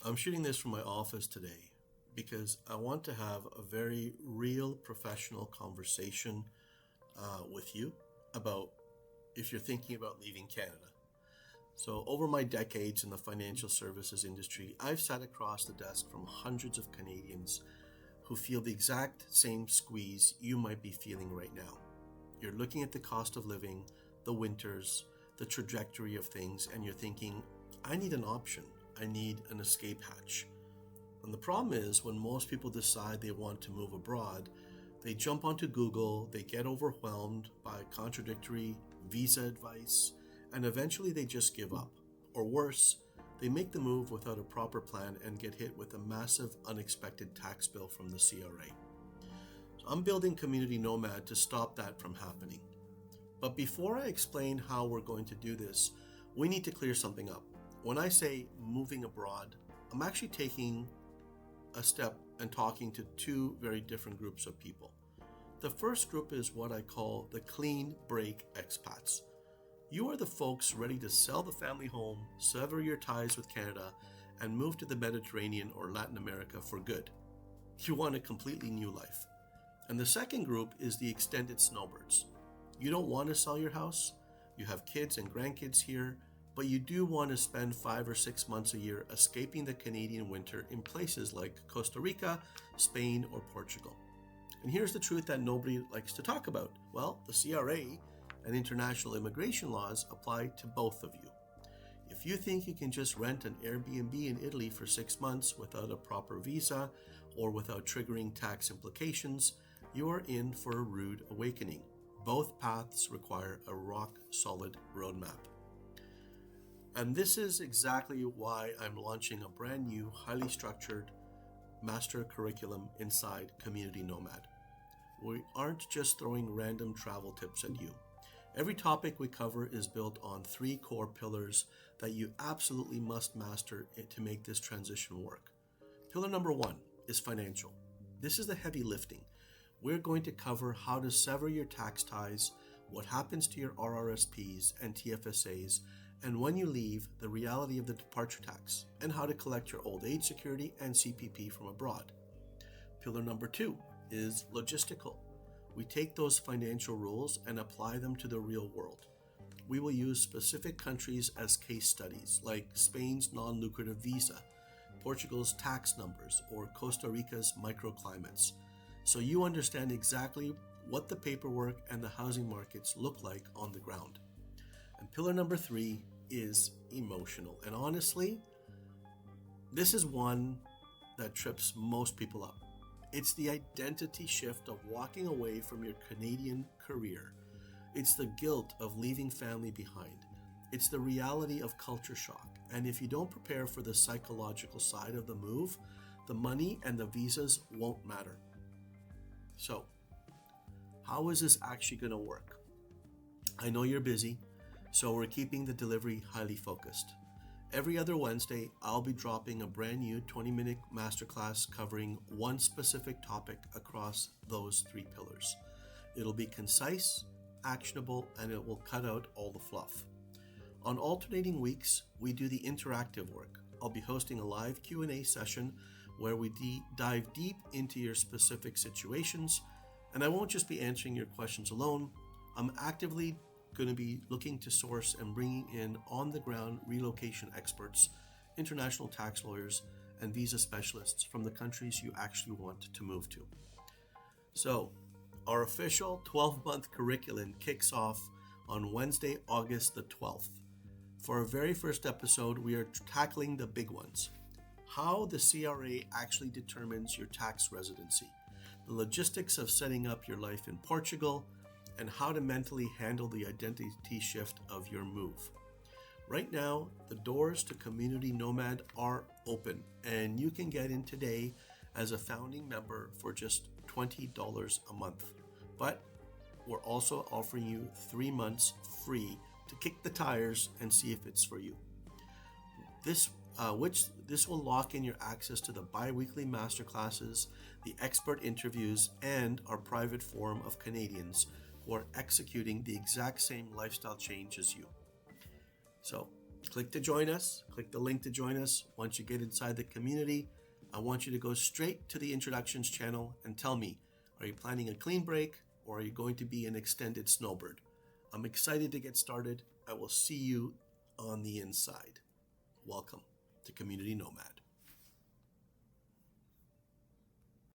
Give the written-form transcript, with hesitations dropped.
I'm shooting this from my office today because I want to have a very real professional conversation with you about if you're thinking about leaving Canada. So, over my decades in the financial services industry, I've sat across the desk from hundreds of Canadians who feel the exact same squeeze you might be feeling right now. You're looking at the cost of living, the winters, the trajectory of things, and you're thinking, I need an option. I need an escape hatch. And the problem is when most people decide they want to move abroad, they jump onto Google, they get overwhelmed by contradictory visa advice, and eventually they just give up. Or worse, they make the move without a proper plan and get hit with a massive unexpected tax bill from the CRA. So I'm building Community Nomad to stop that from happening. But before I explain how we're going to do this, we need to clear something up. When I say moving abroad, I'm actually taking a step and talking to two very different groups of people. The first group is what I call the clean break expats. You are the folks ready to sell the family home, sever your ties with Canada, and move to the Mediterranean or Latin America for good. You want a completely new life. And the second group is the extended snowbirds. You don't want to sell your house, you have kids and grandkids here, but you do want to spend 5 or 6 months a year escaping the Canadian winter in places like Costa Rica, Spain, or Portugal. And here's the truth that nobody likes to talk about. Well, the CRA and international immigration laws apply to both of you. If you think you can just rent an Airbnb in Italy for 6 months without a proper visa or without triggering tax implications, you are in for a rude awakening. Both paths require a rock-solid roadmap. And this is exactly why I'm launching a brand new, highly structured master curriculum inside Community Nomad. We aren't just throwing random travel tips at you. Every topic we cover is built on 3 core pillars that you absolutely must master to make this transition work. Pillar number 1 is financial. This is the heavy lifting. We're going to cover how to sever your tax ties, what happens to your RRSPs and TFSAs, and when you leave, the reality of the departure tax, and how to collect your old age security and CPP from abroad. Pillar number 2 is logistical. We take those financial rules and apply them to the real world. We will use specific countries as case studies, like Spain's non-lucrative visa, Portugal's tax numbers, or Costa Rica's microclimates, so you understand exactly what the paperwork and the housing markets look like on the ground. And pillar number 3 is emotional. And honestly, this is one that trips most people up. It's the identity shift of walking away from your Canadian career. It's the guilt of leaving family behind. It's the reality of culture shock. And if you don't prepare for the psychological side of the move, the money and the visas won't matter. So, how is this actually going to work? I know you're busy, so we're keeping the delivery highly focused. Every other Wednesday, I'll be dropping a brand new 20-minute masterclass covering one specific topic across those 3 pillars. It'll be concise, actionable, and it will cut out all the fluff. On alternating weeks, we do the interactive work. I'll be hosting a live Q&A session where we dive deep into your specific situations, and I won't just be answering your questions alone. I'm actively going to be looking to source and bringing in on-the-ground relocation experts, international tax lawyers, and visa specialists from the countries you actually want to move to. So, our official 12-month curriculum kicks off on Wednesday, August the 12th. For our very first episode, we are tackling the big ones. How the CRA actually determines your tax residency, the logistics of setting up your life in Portugal, and how to mentally handle the identity shift of your move. Right now, the doors to Community Nomad are open, and you can get in today as a founding member for just $20 a month. But we're also offering you 3 months free to kick the tires and see if it's for you. This will lock in your access to the bi-weekly masterclasses, the expert interviews, and our private forum of Canadians who are executing the exact same lifestyle change as you. So Click to join us. Click the link to join us. Once you get inside the community, I want you to go straight to the introductions channel and tell me, are you planning a clean break or are you going to be an extended snowbird? I'm excited to get started. I will see you on the inside. Welcome to Community Nomad.